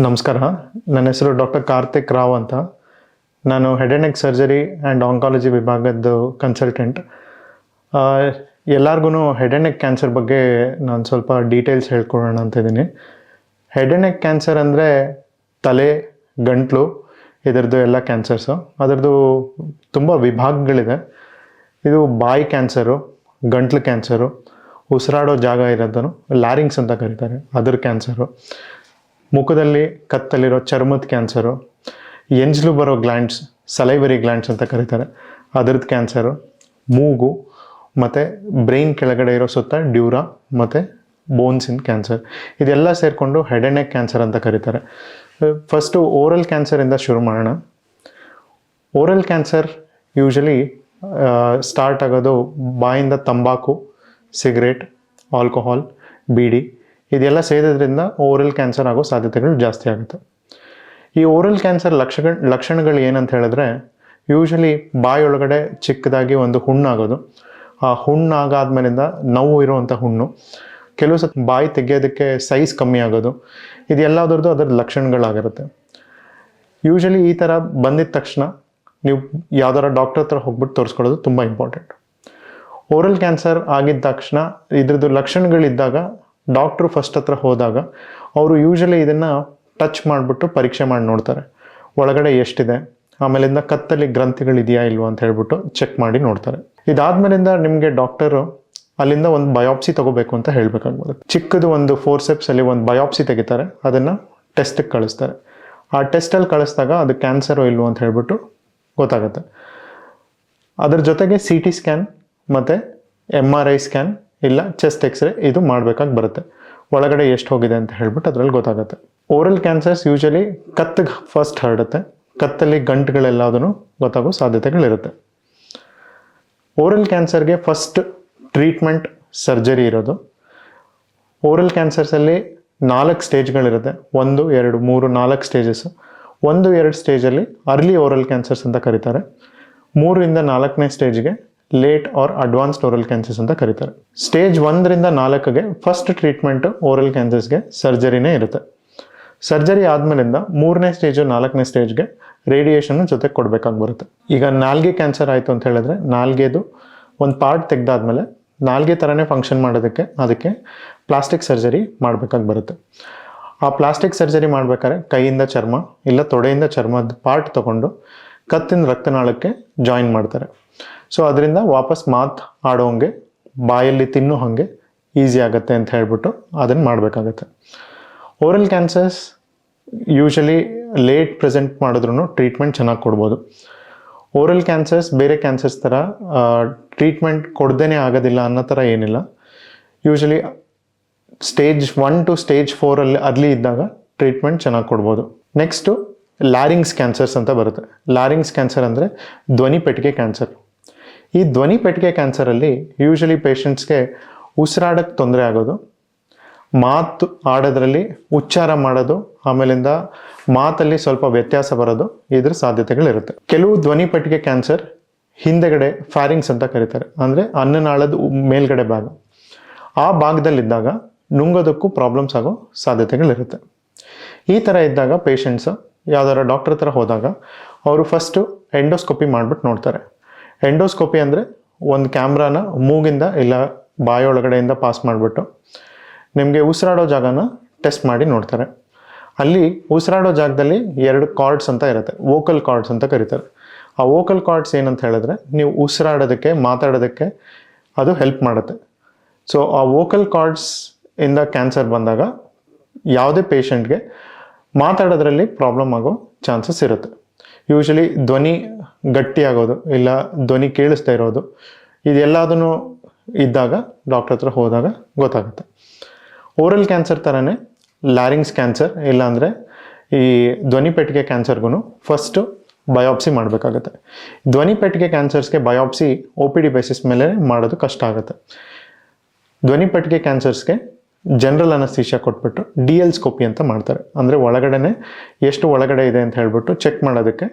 ನಮಸ್ಕಾರ. ನನ್ನ ಹೆಸರು ಡಾಕ್ಟರ್ ಕಾರ್ತಿಕ್ ರಾವ್ ಅಂತ. ನಾನು head and neck surgery and oncology ವಿಭಾಗದ್ದು ಕನ್ಸಲ್ಟೆಂಟ್. ಎಲ್ಲರಿಗೂ ಹೆಡ್ ಆ್ಯಂಡ್ ನೆಕ್ ಕ್ಯಾನ್ಸರ್ ಬಗ್ಗೆ ನಾನು ಸ್ವಲ್ಪ ಡೀಟೇಲ್ಸ್ ಹೇಳ್ಕೊಡೋಣ ಅಂತ ಇದ್ದೀನಿ. ಹೆಡ್ ಆ್ಯಂಡ್ ನೆಕ್ ಕ್ಯಾನ್ಸರ್ ಅಂದರೆ ತಲೆ, ಗಂಟಲು ಇದರದ್ದು ಎಲ್ಲ ಕ್ಯಾನ್ಸರ್ಸು. ಅದರದ್ದು ತುಂಬ ವಿಭಾಗಗಳಿದೆ. ಇದು ಬಾಯಿ ಕ್ಯಾನ್ಸರು, ಗಂಟ್ಲು ಕ್ಯಾನ್ಸರು, ಉಸಿರಾಡೋ ಜಾಗ ಇರೋದನ್ನು ಲ್ಯಾರಿಂಗ್ಸ್ ಅಂತ ಕರೀತಾರೆ, ಅದ್ರ ಕ್ಯಾನ್ಸರು. ಮುಖದಲ್ಲಿ ಕತ್ತಲ್ಲಿರೋ ಚರ್ಮದ ಕ್ಯಾನ್ಸರು, ಎಂಜ್ಲು ಬರೋ ಗ್ಲ್ಯಾಂಡ್ಸ್, ಸಲೈವರಿ ಗ್ಲ್ಯಾಂಡ್ಸ್ ಅಂತ ಕರೀತಾರೆ, ಅದ್ರದ್ದು ಕ್ಯಾನ್ಸರು. ಮೂಗು ಮತ್ತು ಬ್ರೈನ್ ಕೆಳಗಡೆ ಇರೋ ಸುತ್ತ ಡ್ಯೂರಾ ಮತ್ತು ಬೋನ್ಸಿನ ಕ್ಯಾನ್ಸರ್. ಇದೆಲ್ಲ ಸೇರಿಕೊಂಡು ಹೆಡ್ ಆ್ಯಂಡ್ ನೆಕ್ ಕ್ಯಾನ್ಸರ್ ಅಂತ ಕರೀತಾರೆ. ಫಸ್ಟು ಓರಲ್ ಕ್ಯಾನ್ಸರಿಂದ ಶುರು ಮಾಡೋಣ. ಓರಲ್ ಕ್ಯಾನ್ಸರ್ ಯೂಶಲಿ ಸ್ಟಾರ್ಟ್ ಆಗೋದು ಬಾಯಿಂದ ತಂಬಾಕು, ಸಿಗರೇಟ್, ಆಲ್ಕೋಹಾಲ್, ಬೀಡಿ ಇದೆಲ್ಲ ಸೇದೋದ್ರಿಂದ ಓರಲ್ ಕ್ಯಾನ್ಸರ್ ಆಗೋ ಸಾಧ್ಯತೆಗಳು ಜಾಸ್ತಿ ಆಗುತ್ತೆ. ಈ ಓರಲ್ ಕ್ಯಾನ್ಸರ್ ಲಕ್ಷಣಗಳು ಏನಂತ ಹೇಳಿದ್ರೆ, ಯೂಶಲಿ ಬಾಯೊಳಗಡೆ ಚಿಕ್ಕದಾಗಿ ಒಂದು ಹುಣ್ಣಾಗೋದು, ಆ ಹುಣ್ಣಾಗಾದ್ಮೇಲಿಂದ ನೋವು ಇರುವಂಥ ಹುಣ್ಣು, ಕೆಲವು ಸತಿ ಬಾಯಿ ತೆಗೆಯೋದಕ್ಕೆ ಸೈಜ್ ಕಮ್ಮಿ ಆಗೋದು, ಇದೆಲ್ಲದ್ರದ್ದು ಅದರ ಲಕ್ಷಣಗಳಾಗಿರುತ್ತೆ. ಯೂಶಲಿ ಈ ಥರ ಬಂದಿದ ತಕ್ಷಣ ನೀವು ಯಾವ್ದಾರ ಡಾಕ್ಟರ್ ಹತ್ರ ಹೋಗ್ಬಿಟ್ಟು ತೋರಿಸ್ಕೊಳ್ಳೋದು ತುಂಬ ಇಂಪಾರ್ಟೆಂಟ್. ಓರಲ್ ಕ್ಯಾನ್ಸರ್ ಆಗಿದ್ದ ತಕ್ಷಣ ಇದ್ರದ್ದು ಲಕ್ಷಣಗಳಿದ್ದಾಗ ಡಾಕ್ಟ್ರು ಫಸ್ಟ್ ಹತ್ರ ಹೋದಾಗ ಅವರು ಯೂಶಲಿ ಇದನ್ನು ಟಚ್ ಮಾಡಿಬಿಟ್ಟು ಪರೀಕ್ಷೆ ಮಾಡಿ ನೋಡ್ತಾರೆ, ಒಳಗಡೆ ಎಷ್ಟಿದೆ, ಆಮೇಲಿಂದ ಕತ್ತಲ್ಲಿ ಗ್ರಂಥಿಗಳಿದೆಯಾ ಇಲ್ವೋ ಅಂತ ಹೇಳ್ಬಿಟ್ಟು ಚೆಕ್ ಮಾಡಿ ನೋಡ್ತಾರೆ. ಇದಾದ್ಮೇಲಿಂದ ನಿಮಗೆ ಡಾಕ್ಟರು ಅಲ್ಲಿಂದ ಒಂದು ಬಯಾಪ್ಸಿ ತಗೋಬೇಕು ಅಂತ ಹೇಳಬೇಕಾಗ್ಬೋದು. ಚಿಕ್ಕದು ಒಂದು ಫೋರ್ಸೆಪ್ಸಲ್ಲಿ ಒಂದು ಬಯಾಪ್ಸಿ ತೆಗಿತಾರೆ, ಅದನ್ನು ಟೆಸ್ಟಿಗೆ ಕಳಿಸ್ತಾರೆ. ಆ ಟೆಸ್ಟಲ್ಲಿ ಕಳಿಸಿದಾಗ ಅದು ಕ್ಯಾನ್ಸರು ಇಲ್ವೋ ಅಂತ ಹೇಳ್ಬಿಟ್ಟು ಗೊತ್ತಾಗುತ್ತೆ. ಅದ್ರ ಜೊತೆಗೆ CT ಸ್ಕ್ಯಾನ್ ಮತ್ತು MRI ಸ್ಕ್ಯಾನ್ ಇಲ್ಲ ಚೆಸ್ಟ್ ಎಕ್ಸ್ರೇ ಇದು ಮಾಡಬೇಕಾಗಿ ಬರುತ್ತೆ. ಒಳಗಡೆ ಎಷ್ಟು ಹೋಗಿದೆ ಅಂತ ಹೇಳ್ಬಿಟ್ಟು ಅದರಲ್ಲಿ ಗೊತ್ತಾಗುತ್ತೆ. ಓರಲ್ ಕ್ಯಾನ್ಸರ್ಸ್ ಯೂಶಲಿ ಕತ್ತಿಗೆ ಫಸ್ಟ್ ಹರಡುತ್ತೆ, ಕತ್ತಲ್ಲಿ ಗಂಟುಗಳೆಲ್ಲದೂ ಗೊತ್ತಾಗೋ ಸಾಧ್ಯತೆಗಳಿರುತ್ತೆ. ಓರಲ್ ಕ್ಯಾನ್ಸರ್ಗೆ ಫಸ್ಟ್ ಟ್ರೀಟ್ಮೆಂಟ್ ಸರ್ಜರಿ ಇರೋದು. ಓರಲ್ ಕ್ಯಾನ್ಸರ್ಸಲ್ಲಿ 4 ಸ್ಟೇಜ್ಗಳಿರುತ್ತೆ, 1, 2, 3, 4 ಸ್ಟೇಜಸ್ಸು. 1, 2 ಸ್ಟೇಜಲ್ಲಿ ಅರ್ಲಿ ಓರಲ್ ಕ್ಯಾನ್ಸರ್ಸ್ ಅಂತ ಕರೀತಾರೆ. 3ರಿಂದ 4ನೇ ಸ್ಟೇಜ್ಗೆ late or advanced oral cancers ಅಂತ ಕರೀತಾರೆ. ಸ್ಟೇಜ್ 1ರಿಂದ 4ಗೆ ಫಸ್ಟ್ ಟ್ರೀಟ್ಮೆಂಟು ಓರಲ್ ಕ್ಯಾನ್ಸರ್ಸ್ಗೆ ಸರ್ಜರಿನೇ ಇರುತ್ತೆ. ಸರ್ಜರಿ ಆದಮೇಲಿಂದ 3ನೇ ಸ್ಟೇಜು 4ನೇ ಸ್ಟೇಜ್ಗೆ ರೇಡಿಯೇಷನ್ ಜೊತೆ ಕೊಡಬೇಕಾಗಿ ಬರುತ್ತೆ. ಈಗ ನಾಲ್ಗೆ ಕ್ಯಾನ್ಸರ್ ಆಯಿತು ಅಂತ ಹೇಳಿದ್ರೆ, ನಾಲ್ಗೆದು ಒಂದು ಪಾರ್ಟ್ ತೆಗೆದಾದ್ಮೇಲೆ ನಾಲ್ಗೆ ಥರನೇ ಫಂಕ್ಷನ್ ಮಾಡೋದಕ್ಕೆ ಅದಕ್ಕೆ ಪ್ಲಾಸ್ಟಿಕ್ ಸರ್ಜರಿ ಮಾಡಬೇಕಾಗಿ ಬರುತ್ತೆ. ಆ ಪ್ಲಾಸ್ಟಿಕ್ ಸರ್ಜರಿ ಮಾಡ್ಬೇಕಾದ್ರೆ ಕೈಯಿಂದ ಚರ್ಮ ಇಲ್ಲ ತೊಡೆಯಿಂದ ಚರ್ಮದ ಪಾರ್ಟ್ ತೊಗೊಂಡು ಕತ್ತಿನ ರಕ್ತನಾಳಕ್ಕೆ ಜಾಯಿನ್ ಮಾಡ್ತಾರೆ. ಸೊ ಅದರಿಂದ ವಾಪಸ್ ಮಾತು ಆಡೋಂಗೆ, ಬಾಯಲ್ಲಿ ತಿನ್ನೋ ಹಾಗೆ ಈಸಿ ಆಗುತ್ತೆ ಅಂತ ಹೇಳ್ಬಿಟ್ಟು ಅದನ್ನು ಮಾಡಬೇಕಾಗತ್ತೆ. Oral cancers usually late present ಮಾಡಿದ್ರೂ ಟ್ರೀಟ್ಮೆಂಟ್ ಚೆನ್ನಾಗಿ ಕೊಡ್ಬೋದು. ಓರಲ್ ಕ್ಯಾನ್ಸರ್ಸ್ ಬೇರೆ ಕ್ಯಾನ್ಸರ್ಸ್ ಥರ ಟ್ರೀಟ್ಮೆಂಟ್ ಕೊಡ್ದೇ ಆಗೋದಿಲ್ಲ ಅನ್ನೋ ಥರ ಏನಿಲ್ಲ. Usually stage 1 to stage 4 early ಇದ್ದಾಗ ಟ್ರೀಟ್ಮೆಂಟ್ ಚೆನ್ನಾಗಿ ಕೊಡ್ಬೋದು. ನೆಕ್ಸ್ಟು ಲ್ಯಾರಿಂಗ್ಸ್ ಕ್ಯಾನ್ಸರ್ಸ್ ಅಂತ ಬರುತ್ತೆ. ಲ್ಯಾರಿಂಗ್ಸ್ ಕ್ಯಾನ್ಸರ್ ಅಂದರೆ ಧ್ವನಿ ಪೆಟ್ಟಿಗೆ ಕ್ಯಾನ್ಸರ್. ಈ ಧ್ವನಿ ಪೆಟ್ಟಿಗೆ ಕ್ಯಾನ್ಸರಲ್ಲಿ ಯೂಶಲಿ ಪೇಷಂಟ್ಸ್ಗೆ ಉಸಿರಾಡಕ್ಕೆ ತೊಂದರೆ ಆಗೋದು, ಮಾತು ಆಡೋದ್ರಲ್ಲಿ ಉಚ್ಚಾರ ಮಾಡೋದು, ಆಮೇಲಿಂದ ಮಾತಲ್ಲಿ ಸ್ವಲ್ಪ ವ್ಯತ್ಯಾಸ ಬರೋದು, ಇದ್ರ ಸಾಧ್ಯತೆಗಳಿರುತ್ತೆ. ಕೆಲವು ಧ್ವನಿ ಪೆಟ್ಟಿಗೆ ಕ್ಯಾನ್ಸರ್ ಹಿಂದೆಗಡೆ ಫ್ಯಾರಿಂಗ್ಸ್ ಅಂತ ಕರೀತಾರೆ, ಅಂದರೆ ಅನ್ನನಾಳದ ಮೇಲ್ಗಡೆ ಭಾಗ, ಆ ಭಾಗದಲ್ಲಿದ್ದಾಗ ನುಂಗೋದಕ್ಕೂ ಪ್ರಾಬ್ಲಮ್ಸ್ ಆಗೋ ಸಾಧ್ಯತೆಗಳಿರುತ್ತೆ. ಈ ಥರ ಇದ್ದಾಗ ಪೇಷಂಟ್ಸು ಯಾವ್ದಾರ ಡಾಕ್ಟರ್ ಹತ್ರ ಹೋದಾಗ ಅವರು ಫಸ್ಟು ಎಂಡೋಸ್ಕೋಪಿ ಮಾಡಿಬಿಟ್ಟು ನೋಡ್ತಾರೆ. ಎಂಡೋಸ್ಕೋಪಿ ಅಂದರೆ ಒಂದು ಕ್ಯಾಮ್ರಾನ ಮೂಗಿಂದ ಇಲ್ಲ ಬಾಯೊಳಗಡೆಯಿಂದ ಪಾಸ್ ಮಾಡಿಬಿಟ್ಟು ನಿಮಗೆ ಉಸಿರಾಡೋ ಜಾಗನ ಟೆಸ್ಟ್ ಮಾಡಿ ನೋಡ್ತಾರೆ. ಅಲ್ಲಿ ಉಸಿರಾಡೋ ಜಾಗದಲ್ಲಿ 2 ಕಾರ್ಡ್ಸ್ ಅಂತ ಇರುತ್ತೆ, ವೋಕಲ್ ಕಾರ್ಡ್ಸ್ ಅಂತ ಕರೀತಾರೆ. ಆ ವೋಕಲ್ ಕಾರ್ಡ್ಸ್ ಏನಂತ ಹೇಳಿದ್ರೆ ನೀವು ಉಸಿರಾಡೋದಕ್ಕೆ, ಮಾತಾಡೋದಕ್ಕೆ ಅದು ಹೆಲ್ಪ್ ಮಾಡುತ್ತೆ. ಸೊ ಆ ವೋಕಲ್ ಕಾರ್ಡ್ಸ್ ಇಂದ ಕ್ಯಾನ್ಸರ್ ಬಂದಾಗ ಯಾವುದೇ ಪೇಷಂಟ್ಗೆ ಮಾತಾಡೋದ್ರಲ್ಲಿ ಪ್ರಾಬ್ಲಮ್ ಆಗೋ ಚಾನ್ಸಸ್ ಇರುತ್ತೆ. ಯೂಶಲಿ ಧ್ವನಿ ಗಟ್ಟಿಯಾಗೋದು ಇಲ್ಲ ಧ್ವನಿ ಕೇಳಿಸ್ತಾ ಇರೋದು ಇದೆಲ್ಲದೂ ಇದ್ದಾಗ ಡಾಕ್ಟರ್ ಹತ್ರ ಹೋದಾಗ ಗೊತ್ತಾಗುತ್ತೆ. ಓರಲ್ ಕ್ಯಾನ್ಸರ್ ಥರನೇ ಲ್ಯಾರಿಂಗ್ಸ್ ಕ್ಯಾನ್ಸರ್ ಇಲ್ಲಾಂದರೆ ಈ ಧ್ವನಿ ಪೆಟ್ಟಿಗೆ ಕ್ಯಾನ್ಸರ್ಗೂ ಫಸ್ಟು ಬಯಾಪ್ಸಿ ಮಾಡಬೇಕಾಗತ್ತೆ. ಧ್ವನಿ ಪೆಟ್ಟಿಗೆ ಕ್ಯಾನ್ಸರ್ಸ್ಗೆ ಬಯಾಪ್ಸಿ OPD ಬೇಸಿಸ್ ಮೇಲೆ ಮಾಡೋದು ಕಷ್ಟ ಆಗುತ್ತೆ. ಧ್ವನಿ ಪೆಟ್ಟಿಗೆ ಕ್ಯಾನ್ಸರ್ಸ್ಗೆ ಜನರಲ್ ಅನಸ್ತೇಷಿಯಾ ಕೊಟ್ಬಿಟ್ಟು DL ಸ್ಕೋಪಿ ಅಂತ ಮಾಡ್ತಾರೆ. ಅಂದರೆ ಒಳಗಡೆನೆ ಎಷ್ಟು ಒಳಗಡೆ ಇದೆ ಅಂತ ಹೇಳ್ಬಿಟ್ಟು ಚೆಕ್ ಮಾಡೋದಕ್ಕೆ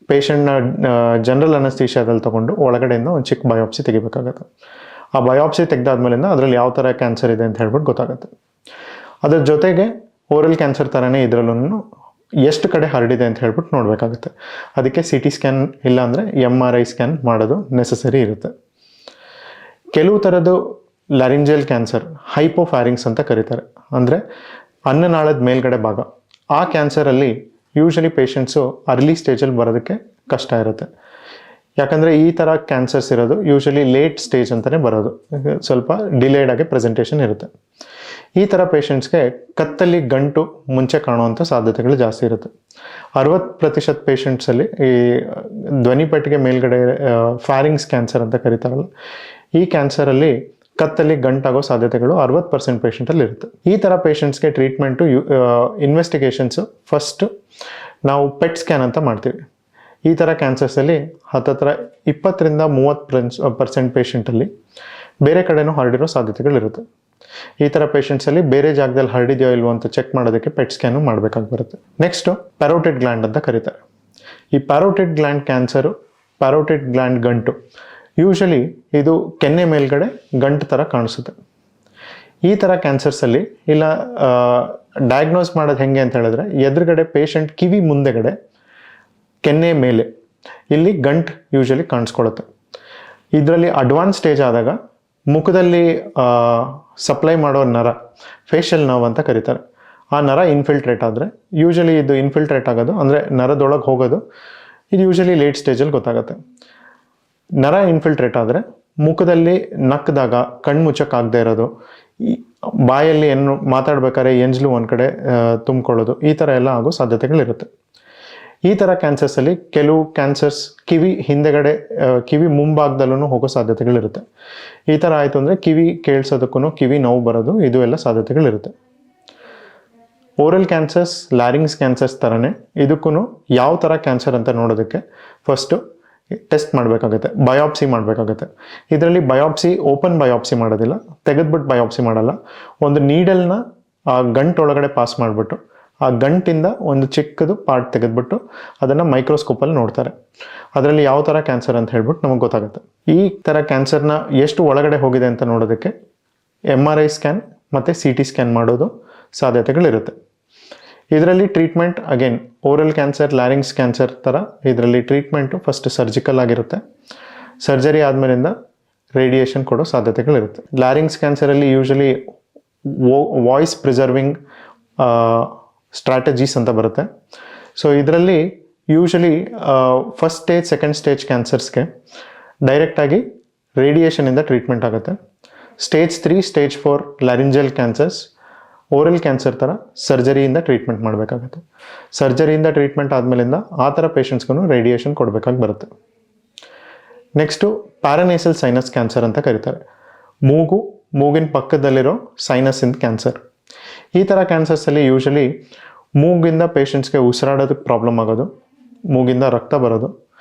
ಪೇಷಂಟ್ನ ಜನರಲ್ ಅನಸ್ತೇಷಿಯಾದಲ್ಲಿ ತೊಗೊಂಡು ಒಳಗಡೆಯಿಂದ ಒಂದು ಚಿಕ್ಕ ಬಯಾಪ್ಸಿ ತೆಗಿಬೇಕಾಗತ್ತೆ. ಆ ಬಯಾಪ್ಸಿ ತೆಗೆದಾದ್ಮೇಲಿಂದ ಅದರಲ್ಲಿ ಯಾವ ಥರ ಕ್ಯಾನ್ಸರ್ ಇದೆ ಅಂತ ಹೇಳ್ಬಿಟ್ಟು ಗೊತ್ತಾಗುತ್ತೆ. ಅದರ ಜೊತೆಗೆ ಓರಲ್ ಕ್ಯಾನ್ಸರ್ ಥರನೇ ಇದರಲ್ಲೂ ಎಷ್ಟು ಕಡೆ ಹರಡಿದೆ ಅಂತ ಹೇಳ್ಬಿಟ್ಟು ನೋಡಬೇಕಾಗುತ್ತೆ. ಅದಕ್ಕೆ CT ಸ್ಕ್ಯಾನ್ ಇಲ್ಲಾಂದರೆ MRI ಸ್ಕ್ಯಾನ್ ಮಾಡೋದು ನೆಸಸರಿ ಇರುತ್ತೆ. ಕೆಲವು ಥರದ್ದು ಲ್ಯಾರಿಂಜಲ್ ಕ್ಯಾನ್ಸರ್ ಹೈಪೋಫ್ಯಾರಿಂಗ್ಸ್ ಅಂತ ಕರೀತಾರೆ, ಅಂದರೆ ಅನ್ನನಾಳದ ಮೇಲ್ಗಡೆ ಭಾಗ. ಆ ಕ್ಯಾನ್ಸರಲ್ಲಿ ಯೂಶಲಿ ಪೇಷಂಟ್ಸು ಅರ್ಲಿ ಸ್ಟೇಜಲ್ಲಿ ಬರೋದಕ್ಕೆ ಕಷ್ಟ ಇರುತ್ತೆ. ಯಾಕಂದರೆ ಈ ಥರ ಕ್ಯಾನ್ಸರ್ಸ್ ಇರೋದು ಯೂಶಲಿ ಲೇಟ್ ಸ್ಟೇಜ್ ಅಂತಲೇ ಬರೋದು, ಸ್ವಲ್ಪ ಡಿಲೇಡ್ ಆಗಿ ಪ್ರೆಸೆಂಟೇಷನ್ ಇರುತ್ತೆ. ಈ ಥರ ಪೇಷಂಟ್ಸ್ಗೆ ಕತ್ತಲ್ಲಿ ಗಂಟು ಮುಂಚೆ ಕಾಣುವಂಥ ಸಾಧ್ಯತೆಗಳು ಜಾಸ್ತಿ ಇರುತ್ತೆ. 60% ಪೇಷಂಟ್ಸಲ್ಲಿ ಈ ಧ್ವನಿಪೆಟ್ಟಿಗೆ ಮೇಲ್ಗಡೆ ಫ್ಯಾರಿಂಗ್ಸ್ ಕ್ಯಾನ್ಸರ್ ಅಂತ ಕರೀತಾರಲ್ಲ, ಈ ಕ್ಯಾನ್ಸರಲ್ಲಿ ಕತ್ತಲ್ಲಿ ಗಂಟಾಗೋ ಸಾಧ್ಯತೆಗಳು 60% ಪೇಷಂಟಲ್ಲಿ ಇರುತ್ತೆ. ಈ ಥರ ಪೇಷಂಟ್ಸ್ಗೆ ಟ್ರೀಟ್ಮೆಂಟು ಇನ್ವೆಸ್ಟಿಗೇಷನ್ಸು ಫಸ್ಟು ನಾವು ಪೆಟ್ ಸ್ಕ್ಯಾನ್ ಅಂತ ಮಾಡ್ತೀವಿ. ಈ ಥರ ಕ್ಯಾನ್ಸರ್ಸಲ್ಲಿ ಹತ್ತತ್ರ 20-30% ಪೇಷಂಟಲ್ಲಿ ಬೇರೆ ಕಡೆನೂ ಹರಡಿರೋ ಸಾಧ್ಯತೆಗಳಿರುತ್ತೆ. ಈ ಥರ ಪೇಷಂಟ್ಸಲ್ಲಿ ಬೇರೆ ಜಾಗದಲ್ಲಿ ಹರಡಿದೆಯೋ ಇಲ್ವೋ ಅಂತ ಚೆಕ್ ಮಾಡೋದಕ್ಕೆ ಪೆಟ್ ಸ್ಕ್ಯಾನು ಮಾಡಬೇಕಾಗಿ ಬರುತ್ತೆ. ನೆಕ್ಸ್ಟು ಪ್ಯಾರೋಟಿಡ್ ಗ್ಲ್ಯಾಂಡ್ ಅಂತ ಕರೀತಾರೆ. ಈ ಪ್ಯಾರೋಟಿಡ್ ಗ್ಲ್ಯಾಂಡ್ ಕ್ಯಾನ್ಸರು, ಪ್ಯಾರೋಟಿಡ್ ಗ್ಲ್ಯಾಂಡ್ ಗಂಟು ಯೂಶಲಿ ಇದು ಕೆನ್ನೆ ಮೇಲ್ಗಡೆ ಗಂಟು ಥರ ಕಾಣಿಸುತ್ತೆ. ಈ ಥರ ಕ್ಯಾನ್ಸರ್ಸಲ್ಲಿ ಇಲ್ಲ ಡಯಾಗ್ನೋಸ್ ಮಾಡೋದು ಹೆಂಗೆ ಅಂತ ಹೇಳಿದ್ರೆ, ಎದುರುಗಡೆ ಪೇಷಂಟ್ ಕಿವಿ ಮುಂದೆಗಡೆ ಕೆನ್ನೆ ಮೇಲೆ ಇಲ್ಲಿ ಗಂಟು ಯೂಶಲಿ ಕಾಣಿಸ್ಕೊಳ್ಳುತ್ತೆ. ಇದರಲ್ಲಿ ಅಡ್ವಾನ್ಸ್ ಸ್ಟೇಜ್ ಆದಾಗ ಮುಖದಲ್ಲಿ ಸಪ್ಲೈ ಮಾಡೋ ನರ, ಫೇಶಿಯಲ್ ನರ್ವ್ ಅಂತ ಕರೀತಾರೆ, ಆ ನರ ಇನ್ಫಿಲ್ಟ್ರೇಟ್ ಆದರೆ, ಯೂಶಲಿ ಇದು ಇನ್ಫಿಲ್ಟ್ರೇಟ್ ಆಗೋದು ಅಂದರೆ ನರದೊಳಗೆ ಹೋಗೋದು, ಇದು ಯೂಶಲಿ ಲೇಟ್ ಸ್ಟೇಜಲ್ಲಿ ಗೊತ್ತಾಗುತ್ತೆ. ನರ ಇನ್ಫಿಲ್ಟ್ರೇಟ್ ಆದರೆ ಮುಖದಲ್ಲಿ ನಕ್ಕದಾಗ ಕಣ್ಣು ಮುಚ್ಚಕ್ಕಾಗದೇ ಇರೋದು, ಬಾಯಲ್ಲಿ ಏನು ಮಾತಾಡ್ಬೇಕಾದ್ರೆ ಎಂಜ್ಲು ಒಂದು ಕಡೆ ತುಂಬಿಕೊಳ್ಳೋದು, ಈ ಥರ ಎಲ್ಲ ಆಗೋ ಸಾಧ್ಯತೆಗಳಿರುತ್ತೆ. ಈ ಥರ ಕ್ಯಾನ್ಸರ್ಸಲ್ಲಿ ಕೆಲವು ಕ್ಯಾನ್ಸರ್ಸ್ ಕಿವಿ ಹಿಂದೆಗಡೆ, ಕಿವಿ ಮುಂಭಾಗದಲ್ಲೂ ಹೋಗೋ ಸಾಧ್ಯತೆಗಳಿರುತ್ತೆ. ಈ ಥರ ಆಯಿತು ಅಂದರೆ ಕಿವಿ ಕೇಳಿಸೋದಕ್ಕೂ ಕಿವಿ ನೋವು ಬರೋದು, ಇದು ಎಲ್ಲ ಸಾಧ್ಯತೆಗಳಿರುತ್ತೆ. ಓರಲ್ ಕ್ಯಾನ್ಸರ್ಸ್ ಲ್ಯಾರಿಂಗ್ಸ್ ಕ್ಯಾನ್ಸರ್ಸ್ ಥರನೇ ಇದಕ್ಕೂ ಯಾವ ಥರ ಕ್ಯಾನ್ಸರ್ ಅಂತ ನೋಡೋದಕ್ಕೆ ಫಸ್ಟು ಟೆಸ್ಟ್ ಮಾಡಬೇಕಾಗುತ್ತೆ, ಬಯಾಪ್ಸಿ ಮಾಡಬೇಕಾಗುತ್ತೆ. ಇದರಲ್ಲಿ ಬಯಾಪ್ಸಿ ಓಪನ್ ಬಯಾಪ್ಸಿ ಮಾಡೋದಿಲ್ಲ, ತೆಗೆದ್ಬಿಟ್ಟು ಬಯಾಪ್ಸಿ ಮಾಡಲ್ಲ. ಒಂದು ನೀಡಲ್ನ ಆ ಗಂಟೊಳಗಡೆ ಪಾಸ್ ಮಾಡಿಬಿಟ್ಟು ಆ ಗಂಟಿಂದ ಒಂದು ಚಿಕ್ಕದು ಪಾರ್ಟ್ ತೆಗೆದ್ಬಿಟ್ಟು ಅದನ್ನು ಮೈಕ್ರೋಸ್ಕೋಪಲ್ಲಿ ನೋಡ್ತಾರೆ. ಅದರಲ್ಲಿ ಯಾವ ಥರ ಕ್ಯಾನ್ಸರ್ ಅಂತ ಹೇಳ್ಬಿಟ್ಟು ನಮಗೆ ಗೊತ್ತಾಗುತ್ತೆ. ಈ ಥರ ಕ್ಯಾನ್ಸರ್ನ ಎಷ್ಟು ಒಳಗಡೆ ಹೋಗಿದೆ ಅಂತ ನೋಡೋದಕ್ಕೆ MRI ಸ್ಕ್ಯಾನ್ ಮತ್ತು CT ಸ್ಕ್ಯಾನ್ ಮಾಡೋದು ಸಾಧ್ಯತೆಗಳಿರುತ್ತೆ. ಇದರಲ್ಲಿ treatment again oral cancer, larynx cancer ಥರ ಇದರಲ್ಲಿ ಟ್ರೀಟ್ಮೆಂಟು ಫಸ್ಟ್ ಸರ್ಜಿಕಲ್ ಆಗಿರುತ್ತೆ. ಸರ್ಜರಿ ಆದಮೇಲಿಂದ ರೇಡಿಯೇಷನ್ ಕೊಡೋ ಸಾಧ್ಯತೆಗಳಿರುತ್ತೆ. ಲ್ಯಾರಿಂಗ್ಸ್ ಕ್ಯಾನ್ಸರಲ್ಲಿ ಯೂಶಲಿ ವಾಯ್ಸ್ ಪ್ರಿಸರ್ವಿಂಗ್ ಸ್ಟ್ರಾಟಜೀಸ್ ಅಂತ ಬರುತ್ತೆ. ಸೊ ಇದರಲ್ಲಿ usually first stage, second stage ಕ್ಯಾನ್ಸರ್ಸ್ಗೆ ಡೈರೆಕ್ಟಾಗಿ ರೇಡಿಯೇಷನಿಂದ ಟ್ರೀಟ್ಮೆಂಟ್ ಆಗುತ್ತೆ. Stage 3, stage 4 laryngeal cancers oral cancer ಥರ ಸರ್ಜರಿಯಿಂದ ಟ್ರೀಟ್ಮೆಂಟ್ ಮಾಡಬೇಕಾಗುತ್ತೆ. ಸರ್ಜರಿಯಿಂದ ಟ್ರೀಟ್ಮೆಂಟ್ ಆದಮೇಲಿಂದ ಆ ಥರ ಪೇಷಂಟ್ಸ್ಗೂ ರೇಡಿಯೇಷನ್ ಕೊಡಬೇಕಾಗಿ ಬರುತ್ತೆ. ನೆಕ್ಸ್ಟು ಪ್ಯಾರಾನೇಸಲ್ ಸೈನಸ್ ಕ್ಯಾನ್ಸರ್ ಅಂತ ಕರೀತಾರೆ. ಮೂಗಿನ ಪಕ್ಕದಲ್ಲಿರೋ ಸೈನಸ್ಸಿಂದ ಕ್ಯಾನ್ಸರ್. ಈ ಥರ ಕ್ಯಾನ್ಸರ್ಸಲ್ಲಿ ಯೂಶಲಿ ಮೂಗಿಂದ ಪೇಷಂಟ್ಸ್ಗೆ ಉಸಿರಾಡೋದಕ್ಕೆ ಪ್ರಾಬ್ಲಮ್ ಆಗೋದು, ಮೂಗಿಂದ ರಕ್ತ ಬರೋದು,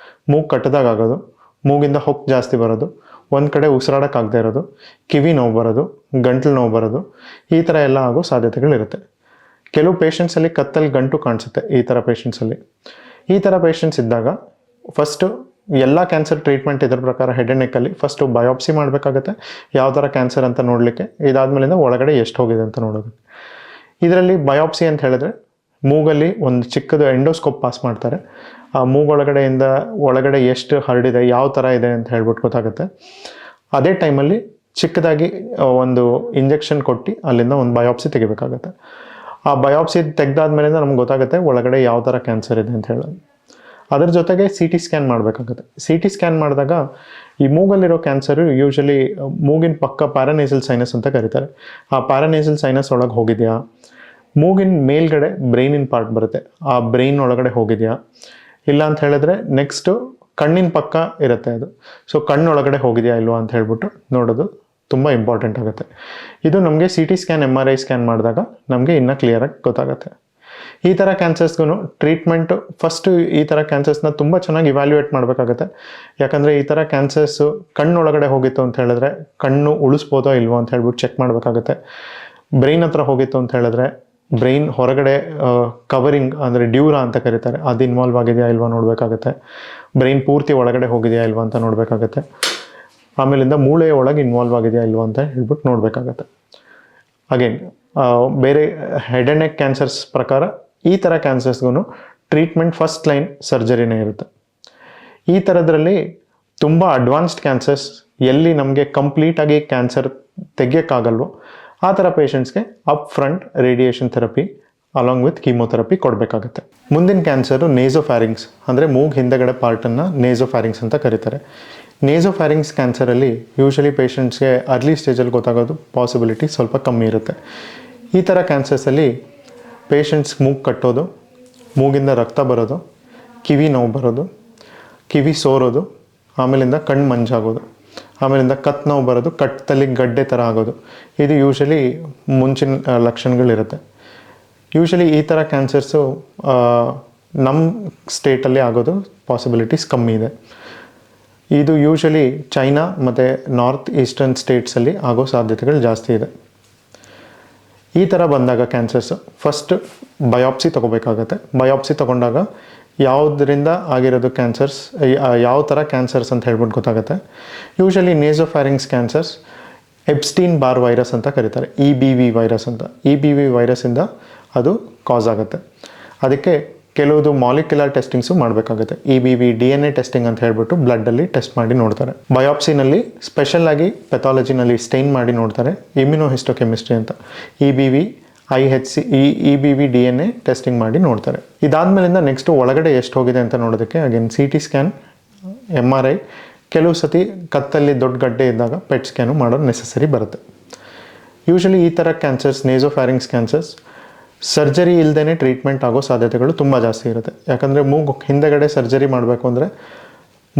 ಮೂಗು ಕಟ್ಟದಾಗ ಆಗೋದು, ಮೂಗಿಂದ ಹೊಕ್ಕು ಜಾಸ್ತಿ ಬರೋದು, ಒಂದು ಕಡೆ ಉಸಿರಾಡೋಕ್ಕಾಗದೇ ಇರೋದು, ಕಿವಿ ನೋವು ಬರೋದು, ಗಂಟಲು ನೋವು ಬರೋದು, ಈ ಥರ ಎಲ್ಲ ಆಗೋ ಸಾಧ್ಯತೆಗಳಿರುತ್ತೆ. ಕೆಲವು ಪೇಷಂಟ್ಸಲ್ಲಿ ಕತ್ತಲ್ಲಿ ಗಂಟು ಕಾಣಿಸುತ್ತೆ. ಈ ಥರ ಪೇಷಂಟ್ಸಲ್ಲಿ ಈ ಥರ ಪೇಷಂಟ್ಸ್ ಇದ್ದಾಗ ಫಸ್ಟು ಎಲ್ಲ ಕ್ಯಾನ್ಸರ್ ಟ್ರೀಟ್ಮೆಂಟ್ ಇದ್ರ ಪ್ರಕಾರ ಹೆಡ್ ಆ್ಯಂಡ್ ನೆಕ್ಕಲ್ಲಿ ಫಸ್ಟು ಬಯಾಪ್ಸಿ ಮಾಡಬೇಕಾಗುತ್ತೆ, ಯಾವ ಥರ ಕ್ಯಾನ್ಸರ್ ಅಂತ ನೋಡಲಿಕ್ಕೆ. ಇದಾದಮೇಲಿಂದ ಒಳಗಡೆ ಎಷ್ಟು ಹೋಗಿದೆ ಅಂತ ನೋಡೋದು. ಇದರಲ್ಲಿ ಬಯಾಪ್ಸಿ ಅಂತ ಹೇಳಿದ್ರೆ ಮೂಗಲ್ಲಿ ಒಂದು ಚಿಕ್ಕದು ಎಂಡೋಸ್ಕೋಪ್ ಪಾಸ್ ಮಾಡ್ತಾರೆ. ಆ ಮೂಗೊಳಗಡೆಯಿಂದ ಒಳಗಡೆ ಎಷ್ಟು ಹರಡಿದೆ, ಯಾವ ಥರ ಇದೆ ಅಂತ ಹೇಳ್ಬಿಟ್ಟು ಗೊತ್ತಾಗುತ್ತೆ. ಅದೇ ಟೈಮಲ್ಲಿ ಚಿಕ್ಕದಾಗಿ ಒಂದು ಇಂಜೆಕ್ಷನ್ ಕೊಟ್ಟು ಅಲ್ಲಿಂದ ಒಂದು ಬಯಾಪ್ಸಿ ತೆಗಿಬೇಕಾಗುತ್ತೆ. ಆ ಬಯಾಪ್ಸಿ ತೆಗೆದಾದ್ಮೇಲಿಂದ ನಮ್ಗೆ ಗೊತ್ತಾಗುತ್ತೆ ಒಳಗಡೆ ಯಾವ ಥರ ಕ್ಯಾನ್ಸರ್ ಇದೆ ಅಂತ ಹೇಳೋದು. ಅದ್ರ ಜೊತೆಗೆ CT ಸ್ಕ್ಯಾನ್ ಮಾಡಬೇಕಾಗುತ್ತೆ. CT ಸ್ಕ್ಯಾನ್ ಮಾಡಿದಾಗ ಈ ಮೂಗಲ್ಲಿರೋ ಕ್ಯಾನ್ಸರು ಯೂಶಲಿ ಮೂಗಿನ ಪಕ್ಕ ಪ್ಯಾರಾನೇಸಲ್ ಸೈನಸ್ ಅಂತ ಕರೀತಾರೆ. ಆ ಪ್ಯಾರಾನೇಸಲ್ ಸೈನಸ್ ಒಳಗೆ ಹೋಗಿದೆಯಾ, ಮೂಗಿನ ಮೇಲ್ಗಡೆ ಬ್ರೈನಿನ ಪಾರ್ಟ್ ಬರುತ್ತೆ, ಆ ಬ್ರೈನ್ ಒಳಗಡೆ ಹೋಗಿದೆಯಾ, ಇಲ್ಲ ಅಂತ ಹೇಳಿದ್ರೆ ನೆಕ್ಸ್ಟು ಕಣ್ಣಿನ ಪಕ್ಕ ಇರುತ್ತೆ ಅದು. ಸೊ ಕಣ್ಣೊಳಗಡೆ ಹೋಗಿದೆಯಾ ಇಲ್ವಾ ಅಂತ ಹೇಳ್ಬಿಟ್ಟು ನೋಡೋದು ತುಂಬ ಇಂಪಾರ್ಟೆಂಟ್ ಆಗುತ್ತೆ. ಇದು ನಮಗೆ CT ಸ್ಕ್ಯಾನ್, MRI ಸ್ಕ್ಯಾನ್ ಮಾಡಿದಾಗ ನಮಗೆ ಇನ್ನೂ ಕ್ಲಿಯರಾಗಿ ಗೊತ್ತಾಗುತ್ತೆ. ಈ ಥರ ಕ್ಯಾನ್ಸರ್ಸ್ಗೂ ಟ್ರೀಟ್ಮೆಂಟು ಫಸ್ಟು ಈ ಥರ ಕ್ಯಾನ್ಸರ್ಸ್ನ ತುಂಬ ಚೆನ್ನಾಗಿ ಇವ್ಯಾಲ್ಯೂಯೇಟ್ ಮಾಡಬೇಕಾಗುತ್ತೆ. ಯಾಕಂದರೆ ಈ ಥರ ಕ್ಯಾನ್ಸರ್ಸು ಕಣ್ಣೊಳಗಡೆ ಹೋಗಿತ್ತು ಅಂತ ಹೇಳಿದ್ರೆ ಕಣ್ಣು ಉಳಿಸ್ಬೋದೋ ಇಲ್ವೋ ಅಂತ ಹೇಳ್ಬಿಟ್ಟು ಚೆಕ್ ಮಾಡಬೇಕಾಗುತ್ತೆ. ಬ್ರೈನ್ ಹತ್ರ ಹೋಗಿತ್ತು ಅಂತ ಹೇಳಿದ್ರೆ ಬ್ರೈನ್ ಹೊರಗಡೆ ಕವರಿಂಗ್ ಅಂದರೆ ಡ್ಯೂರಾ ಅಂತ ಕರೀತಾರೆ, ಅದು ಇನ್ವಾಲ್ವ್ ಆಗಿದೆಯಾ ಇಲ್ವಾ ನೋಡಬೇಕಾಗುತ್ತೆ. ಬ್ರೈನ್ ಪೂರ್ತಿ ಒಳಗಡೆ ಹೋಗಿದೆಯಾ ಇಲ್ವಾ ಅಂತ ನೋಡಬೇಕಾಗುತ್ತೆ. ಆಮೇಲಿಂದ ಮೂಳೆಯ ಒಳಗೆ ಇನ್ವಾಲ್ವ್ ಆಗಿದೆಯಾ ಇಲ್ವಾ ಅಂತ ಹೇಳ್ಬಿಟ್ಟು ನೋಡಬೇಕಾಗತ್ತೆ. ಅಗೇನ್ ಬೇರೆ ಹೆಡ್ ಆ್ಯಂಡ್ ನೆಕ್ ಕ್ಯಾನ್ಸರ್ಸ್ ಪ್ರಕಾರ ಈ ಥರ ಕ್ಯಾನ್ಸರ್ಸ್ಗೂ ಟ್ರೀಟ್ಮೆಂಟ್ ಫಸ್ಟ್ ಲೈನ್ ಸರ್ಜರಿನೇ ಇರುತ್ತೆ. ಈ ಥರದ್ರಲ್ಲಿ ತುಂಬ ಅಡ್ವಾನ್ಸ್ಡ್ ಕ್ಯಾನ್ಸರ್ಸ್ ಎಲ್ಲಿ ನಮಗೆ ಕಂಪ್ಲೀಟಾಗಿ ಕ್ಯಾನ್ಸರ್ ತೆಗಿಯೋಕ್ಕಾಗಲ್ವೋ ಆ ಥರ ಪೇಷಂಟ್ಸ್ಗೆ up front radiation therapy along with chemotherapy ಕೊಡಬೇಕಾಗುತ್ತೆ. ಮುಂದಿನ ಕ್ಯಾನ್ಸರು ನೇಸೋಫ್ಯಾರಿಂಗ್ಸ್ ಅಂದರೆ ಮೂಗ್ ಹಿಂದೆಗಡೆ ಪಾರ್ಟನ್ನು ನೇಸೋಫ್ಯಾರಿಂಗ್ಸ್ ಅಂತ ಕರೀತಾರೆ. ನೇಸೋಫ್ಯಾರಿಂಗ್ಸ್ ಕ್ಯಾನ್ಸರಲ್ಲಿ ಯೂಶಲಿ ಪೇಷಂಟ್ಸ್ಗೆ ಅರ್ಲಿ ಸ್ಟೇಜಲ್ಲಿ ಗೊತ್ತಾಗೋದು ಪಾಸಿಬಿಲಿಟಿ ಸ್ವಲ್ಪ ಕಮ್ಮಿ ಇರುತ್ತೆ. ಈ ಥರ ಕ್ಯಾನ್ಸರ್ಸಲ್ಲಿ ಪೇಷಂಟ್ಸ್ ಮೂಗು ಕಟ್ಟೋದು, ಮೂಗಿಂದ ರಕ್ತ ಬರೋದು, ಕಿವಿ ನೋವು ಬರೋದು, ಕಿವಿ ಸೋರೋದು, ಆಮೇಲಿಂದ ಕಣ್ಣು ಮಂಜಾಗೋದು, ಆಮೇಲಿಂದ ಕತ್ತು ನೋವು ಬರೋದು, ಕಟ್ಟಲ್ಲಿ ಗಡ್ಡೆ ಥರ ಆಗೋದು, ಇದು ಯೂಶಲಿ ಮುಂಚಿನ ಲಕ್ಷಣಗಳಿರುತ್ತೆ. ಯೂಶಲಿ ಈ ಥರ ಕ್ಯಾನ್ಸರ್ಸು ನಮ್ಮ ಸ್ಟೇಟಲ್ಲಿ ಆಗೋದು ಪಾಸಿಬಿಲಿಟೀಸ್ ಕಮ್ಮಿ ಇದೆ. ಇದು ಯೂಶಲಿ ಚೈನಾ ಮತ್ತು ನಾರ್ತ್ ಈಸ್ಟರ್ನ್ ಸ್ಟೇಟ್ಸಲ್ಲಿ ಆಗೋ ಸಾಧ್ಯತೆಗಳು ಜಾಸ್ತಿ ಇದೆ. ಈ ಥರ ಬಂದಾಗ ಕ್ಯಾನ್ಸರ್ಸು ಫಸ್ಟ್ ಬಯಾಪ್ಸಿ ತೊಗೋಬೇಕಾಗತ್ತೆ. ಬಯಾಪ್ಸಿ ತೊಗೊಂಡಾಗ ಯಾವುದರಿಂದ ಆಗಿರೋದು ಕ್ಯಾನ್ಸರ್ಸ್, ಯಾವ ಥರ ಕ್ಯಾನ್ಸರ್ಸ್ ಅಂತ ಹೇಳ್ಬಿಟ್ಟು ಗೊತ್ತಾಗುತ್ತೆ. Usually nasopharyngeal cancers Epstein Barr virus ಅಂತ ಕರೀತಾರೆ, EBV ವೈರಸ್ ಅಂತ. EBV ವೈರಸ್ಸಿಂದ ಅದು ಕಾಸ್ ಆಗುತ್ತೆ. ಅದಕ್ಕೆ ಕೆಲವುದು ಮಾಲಿಕ್ಯುಲರ್ ಟೆಸ್ಟಿಂಗ್ಸು ಮಾಡಬೇಕಾಗುತ್ತೆ. EBV DNA ಟೆಸ್ಟಿಂಗ್ ಅಂತ ಹೇಳ್ಬಿಟ್ಟು ಬ್ಲಡ್ಡಲ್ಲಿ ಟೆಸ್ಟ್ ಮಾಡಿ ನೋಡ್ತಾರೆ. ಬಯಾಪ್ಸಿನಲ್ಲಿ ಸ್ಪೆಷಲಾಗಿ ಪೆಥಾಲಜಿನಲ್ಲಿ ಸ್ಟೈನ್ ಮಾಡಿ ನೋಡ್ತಾರೆ, ಇಮ್ಯುನೋಹಿಸ್ಟೋಕೆಮಿಸ್ಟ್ರಿ ಅಂತ. EBV IHC EBV DNA testing ಮಾಡಿ ನೋಡ್ತಾರೆ. ಇದಾದಮೇಲಿಂದ ನೆಕ್ಸ್ಟು ಒಳಗಡೆ ಎಷ್ಟು ಹೋಗಿದೆ ಅಂತ ನೋಡೋದಕ್ಕೆ ಅಗೇನ್ CT ಸ್ಕ್ಯಾನ್, MRI, ಕೆಲವು ಸತಿ ಕತ್ತಲ್ಲಿ ದೊಡ್ಡ ಗಡ್ಡೆ ಇದ್ದಾಗ PET ಸ್ಕ್ಯಾನು ಮಾಡೋದು ನೆಸೆಸರಿ ಬರುತ್ತೆ. ಯೂಶಲಿ ಈ ಥರ ಕ್ಯಾನ್ಸರ್ಸ್, ನೇಸೋಫ್ಯಾರಿಂಗ್ಸ್ ಕ್ಯಾನ್ಸರ್ಸ್ ಸರ್ಜರಿ ಇಲ್ಲದೇ ಟ್ರೀಟ್ಮೆಂಟ್ ಆಗೋ ಸಾಧ್ಯತೆಗಳು ತುಂಬ ಜಾಸ್ತಿ ಇರುತ್ತೆ. ಯಾಕಂದರೆ ಮೂಗು ಹಿಂದೆಗಡೆ ಸರ್ಜರಿ ಮಾಡಬೇಕು ಅಂದರೆ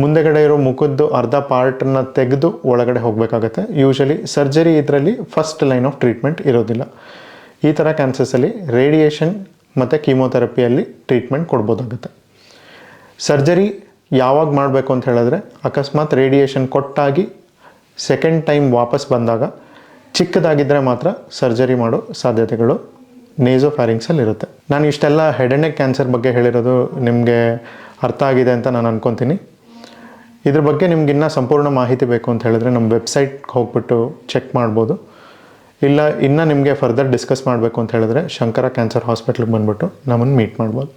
ಮುಂದೆಗಡೆ ಇರೋ ಮುಖದ್ದು ಅರ್ಧ ಪಾರ್ಟನ್ನು ತೆಗೆದು ಒಳಗಡೆ ಹೋಗಬೇಕಾಗತ್ತೆ. ಯೂಶಲಿ ಸರ್ಜರಿ ಇದರಲ್ಲಿ ಫಸ್ಟ್ ಲೈನ್ ಆಫ್ ಟ್ರೀಟ್ಮೆಂಟ್ ಇರೋದಿಲ್ಲ. ಈ ಥರ ಕ್ಯಾನ್ಸರ್ಸಲ್ಲಿ ರೇಡಿಯೇಷನ್ ಮತ್ತು ಕೀಮೋಥೆರಪಿಯಲ್ಲಿ ಟ್ರೀಟ್ಮೆಂಟ್ ಕೊಡ್ಬೋದಾಗುತ್ತೆ. ಸರ್ಜರಿ ಯಾವಾಗ ಮಾಡಬೇಕು ಅಂತ ಹೇಳಿದ್ರೆ ಅಕಸ್ಮಾತ್ ರೇಡಿಯೇಷನ್ ಕೊಟ್ಟಾಗಿ ಸೆಕೆಂಡ್ ಟೈಮ್ ವಾಪಸ್ ಬಂದಾಗ ಚಿಕ್ಕದಾಗಿದ್ದರೆ ಮಾತ್ರ ಸರ್ಜರಿ ಮಾಡೋ ಸಾಧ್ಯತೆಗಳು ನೇಸೋಫ್ಯಾರಿಂಗ್ಸಲ್ಲಿ ಇರುತ್ತೆ. ನಾನು ಇಷ್ಟೆಲ್ಲ ಹೆಡ್ ಆ್ಯಂಡ್ ನೆಕ್ ಕ್ಯಾನ್ಸರ್ ಬಗ್ಗೆ ಹೇಳಿರೋದು ನಿಮಗೆ ಅರ್ಥ ಆಗಿದೆ ಅಂತ ನಾನು ಅಂದ್ಕೊತೀನಿ. ಇದ್ರ ಬಗ್ಗೆ ನಿಮ್ಗೆ ಇನ್ನೂ ಸಂಪೂರ್ಣ ಮಾಹಿತಿ ಬೇಕು ಅಂತ ಹೇಳಿದ್ರೆ ನಮ್ಮ ವೆಬ್ಸೈಟ್ಗೆ ಹೋಗ್ಬಿಟ್ಟು ಚೆಕ್ ಮಾಡ್ಬೋದು. ಇಲ್ಲ ಇನ್ನೂ ನಿಮಗೆ ಫರ್ದರ್ ಡಿಸ್ಕಸ್ ಮಾಡಬೇಕು ಅಂತ ಹೇಳಿದ್ರೆ ಶಂಕರ ಕ್ಯಾನ್ಸರ್ ಹಾಸ್ಪಿಟ್ಲಿಗೆ ಬಂದುಬಿಟ್ಟು ನಮ್ಮನ್ನು ಮೀಟ್ ಮಾಡ್ಬೋದು.